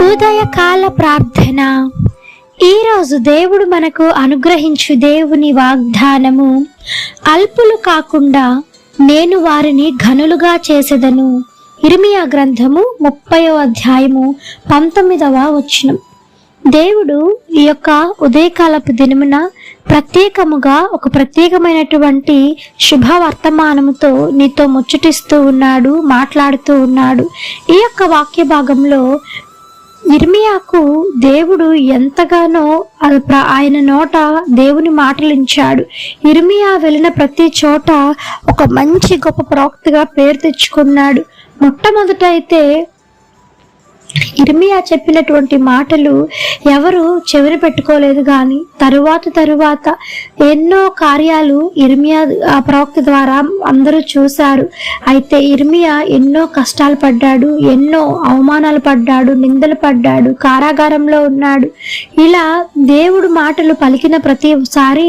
ఉదయకాల ప్రార్థన. ఈరోజు దేవుడు మనకు అనుగ్రహించు దేవుని వాగ్దానము, అల్పులు కాకుండా నేను వారిని ఘనులుగా చేసేదను. ఇర్మియా గ్రంథము 30వ అధ్యాయము 19వ వచనం. దేవుడు ఈ యొక్క ఉదయకాలపు దినమున ప్రత్యేకముగా ఒక ప్రత్యేకమైనటువంటి శుభవర్తమానముతో నీతో ముచ్చటిస్తూ ఉన్నాడు, మాట్లాడుతూ ఉన్నాడు. ఈ యొక్క వాక్య భాగంలో ఇర్మియాకు దేవుడు ఎంతగానో ఆయన నోట దేవుని మాటలించాడు. ఇర్మియా వెళ్ళిన ప్రతి చోట ఒక మంచి గొప్ప ప్రవక్తగా పేరు తెచ్చుకున్నాడు. మొట్టమొదట అయితే ఇర్మియా చెప్పినటువంటి మాటలు ఎవరు చెవిని పెట్టుకోలేదు, కానీ తరువాత ఎన్నో కార్యాలు ఇర్మియా ఆ ప్రవక్త ద్వారా అందరూ చూశారు. అయితే ఇర్మియా ఎన్నో కష్టాలు పడ్డాడు, ఎన్నో అవమానాలు పడ్డాడు, నిందలు పడ్డాడు, కారాగారంలో ఉన్నాడు. ఇలా దేవుడు మాటలు పలికిన ప్రతిసారి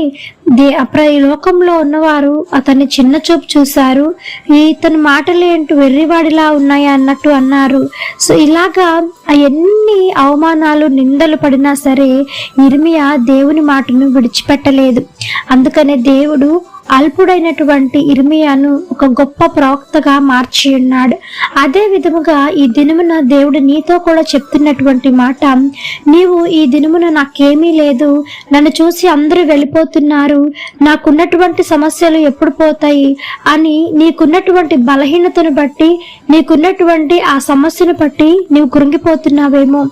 ఈ లోకంలో ఉన్నవారు అతన్ని చిన్న చూపు చూశారు. ఇతని మాటలు ఏంటో వెర్రివాడిలా ఉన్నాయి అన్నట్టు అన్నారు. సో ఇలాగా ఎన్ని అవమానాలు నిందలు పడినా సరే ఇర్మియా దేవుని మాటను విడిచిపెట్టలేదు. అందుకనే దేవుడు అల్పుడైనటువంటి ఇర్మియాను ఒక గొప్ప ప్రవక్తగా మార్చి ఉన్నాడు. అదే విధముగా ఈ దినమున దేవుడు నీతో కూడా చెప్తున్నటువంటి మాట, నీవు ఈ దినమున నాకేమీ లేదు, నన్ను చూసి అందరూ వెళ్ళిపోతున్నారు, నాకున్నటువంటి సమస్యలు ఎప్పుడు పోతాయి అని నీకున్నటువంటి బలహీనతను బట్టి, నీకున్నటువంటి ఆ సమస్యను బట్టి నీవు కృంగిపోతున్నావేమో.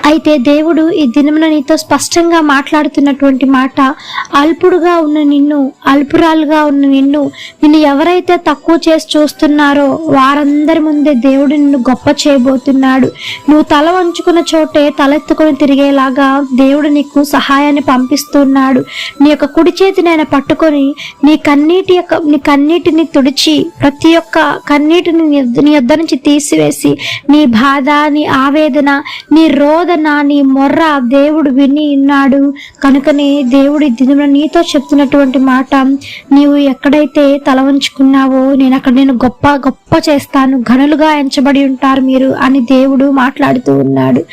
అయితే దేవుడు ఈ దినమున నీతో స్పష్టంగా మాట్లాడుతున్నటువంటి మాట, అల్పుడుగా ఉన్న నిన్ను, అల్పురాలుగా ఉన్న నిన్ను ఎవరైతే తక్కువ చేసి చూస్తున్నారో వారందరి ముందే దేవుడు నిన్ను గొప్ప చేయబోతున్నాడు. నువ్వు తల వంచుకున్న చోటే తలెత్తుకొని తిరిగేలాగా దేవుడు నీకు సహాయాన్ని పంపిస్తున్నాడు. నీ యొక్క కుడి చేతిని ఆయన పట్టుకొని నీ కన్నీటిని తుడిచి, ప్రతి ఒక్క కన్నీటిని నీ యొద్ద నుంచి తీసివేసి, నీ బాధ, నీ ఆవేదన, నీ రోదన, నీ మొర్ర దేవుడు విని ఉన్నాడు. కనుకనే దేవుడి దినమున నీతో చెప్తున్నటువంటి మాట, నీవు ఎక్కడైతే తల వంచుకున్నావో నేను అక్కడ నేను గొప్ప చేస్తాను, ఘనులుగా ఎంచబడి ఉంటారు మీరు అని దేవుడు మాట్లాడుతూ ఉన్నాడు.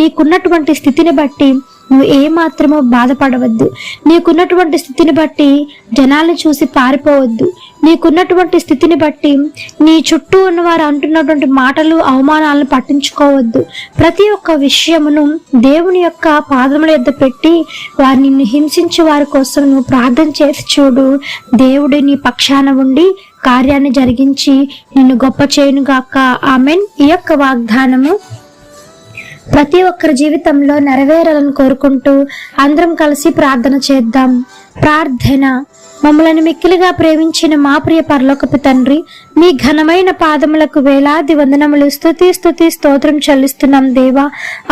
నీకున్నటువంటి స్థితిని బట్టి నువ్వు ఏమాత్రమో బాధపడవద్దు. నీకున్నటువంటి స్థితిని బట్టి జనాలను చూసి పారిపోవద్దు. నీకున్నటువంటి స్థితిని బట్టి నీ చుట్టూ ఉన్నవారు అంటున్నటువంటి మాటలు, అవమానాలను పట్టించుకోవద్దు. ప్రతి ఒక్క విషయమును దేవుని యొక్క పాదముల యొద్ద పెట్టి వారిని హింసించే వారి కోసం నువ్వు ప్రార్థన చేసి చూడు. దేవుడు నీ పక్షాన ఉండి కార్యాన్ని జరిగించి నిన్ను గొప్ప చేయునుగాక. ఆమెన్. ఈ యొక్క వాగ్దానము ప్రతి ఒక్కరి జీవితంలో నెరవేరాలని కోరుకుంటూ అందరం కలిసి ప్రార్థన చేద్దాం. ప్రార్థన. మమ్మలను మిక్కిలిగా ప్రేమించిన మా ప్రియ పరలోకపు తండ్రి, మీ ఘనమైన పాదములకు వేలాది వందనములు, స్తుతి స్తోత్రం చెల్లిస్తున్నాం దేవా.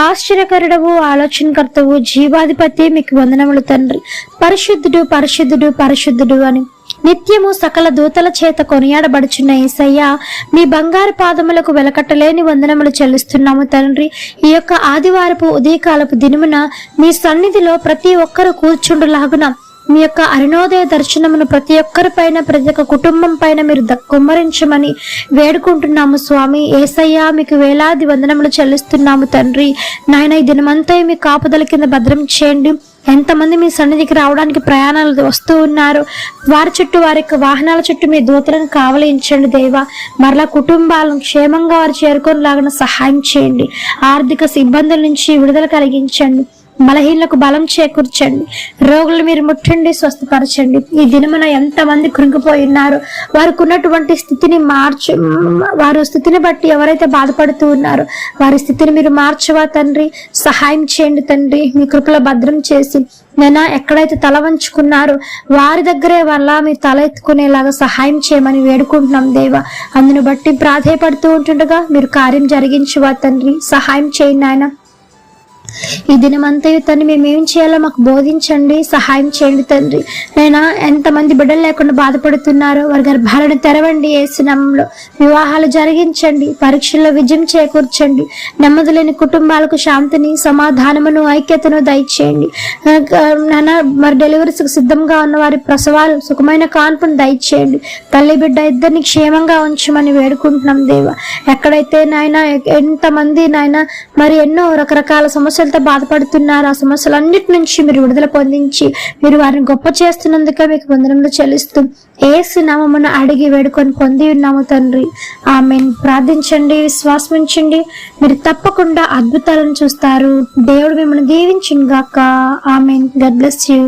ఆశ్చర్యకరుడవు, ఆలోచనకర్తవు, జీవాధిపతి మీకు వందనములు తండ్రి. పరిశుద్ధుడు పరిశుద్ధుడు పరిశుద్ధుడు అని నిత్యము సకల దూతల చేత కొనియాడబడుచున్న యేసయ్య, మీ బంగారు పాదములకు వెలకట్టలేని వందనములు చెల్లిస్తున్నాము తండ్రి. ఈ యొక్క ఆదివారపు ఉదయకాలపు దినమున మీ సన్నిధిలో ప్రతి ఒక్కరు కూర్చుండులాగున మీ యొక్క అరుణోదయ దర్శనమును ప్రతి ఒక్కరి పైన, ప్రతి ఒక్క కుటుంబం పైన మీరు కుమ్మరించమని వేడుకుంటున్నాము స్వామి. యేసయ్య, మీకు వేలాది వందనములు చెల్లిస్తున్నాము తండ్రి. నాయన, ఈ దినమంతా మీ కాపుదల కింద భద్రం చేయండి. ఎంతమంది మీ సన్నిధికి రావడానికి ప్రయాణాలు వస్తూ ఉన్నారు, వారి చుట్టూ, వారి యొక్క వాహనాల చుట్టూ మీ దూతలను కావలించండి దేవా. మరలా కుటుంబాలను క్షేమంగా వారు చేరుకునేలాగా సహాయం చేయండి. ఆర్థిక ఇబ్బందుల నుంచి విడుదల కలిగించండి. బలహీనలకు బలం చేకూర్చండి. రోగులు మీరు ముట్టండి, స్వస్థపరచండి. ఈ దినమున ఎంతమంది కృంగిపోయి ఉన్నారు, వారికి ఉన్నటువంటి స్థితిని వారి స్థితిని బట్టి ఎవరైతే బాధపడుతూ ఉన్నారో వారి స్థితిని మీరు మార్చవా తండ్రి. సహాయం చేయండి తండ్రి. మీ కృపలో భద్రం చేసి నేను ఎక్కడైతే తల వంచుకున్నారో వారి దగ్గరే వల్ల మీరు తల ఎత్తుకునేలాగా సహాయం చేయమని వేడుకుంటున్నాం దేవా. అందును బట్టి ప్రాధేయపడుతూ ఉంటుండగా మీరు కార్యం జరిగించవా తండ్రి. సహాయం చేయండి ఆయన. ఈ దినమంతయు తండ్రి మేము ఏం చేయాలో మాకు బోధించండి, సహాయం చేయండి తండ్రి. నైనా ఎంతమంది బిడ్డలు లేకుండా బాధపడుతున్నారో వారి గర్భాలను తెరవండి యేసు నామములో. వివాహాలు జరిగించండి, పరీక్షల్లో విజయం చేకూర్చండి. నెమ్మది లేని కుటుంబాలకు శాంతిని, సమాధానమును, ఐక్యతను దయచేయండి. నాన్న మరి డెలివరీస్కి సిద్ధంగా ఉన్న వారి ప్రసవాలు సుఖమైన కాన్పును దయచేయండి. తల్లి బిడ్డ ఇద్దరిని క్షేమంగా ఉంచమని వేడుకుంటున్నాం దేవా. ఎక్కడైతే నాయన ఎంతమంది నాయన మరి ఎన్నో రకరకాల సమస్యలతో బాధపడుతున్నారు, ఆ సమస్యలన్నిటి నుంచి మీరు విడుదల పొందించి మీరు వారిని గొప్ప చేస్తున్నందుకే మీకు వందనములు చెల్లిస్తూ యేసు నామమున అడిగి వేడుకొని పొంది ఉన్నాము తండ్రి. ఆమేన్. ప్రార్థించండి, విశ్వాసం ఉంచండి, మీరు తప్పకుండా అద్భుతాలను చూస్తారు. దేవుడు మిమ్మల్ని దీవించును గాక. ఆమేన్. God bless you.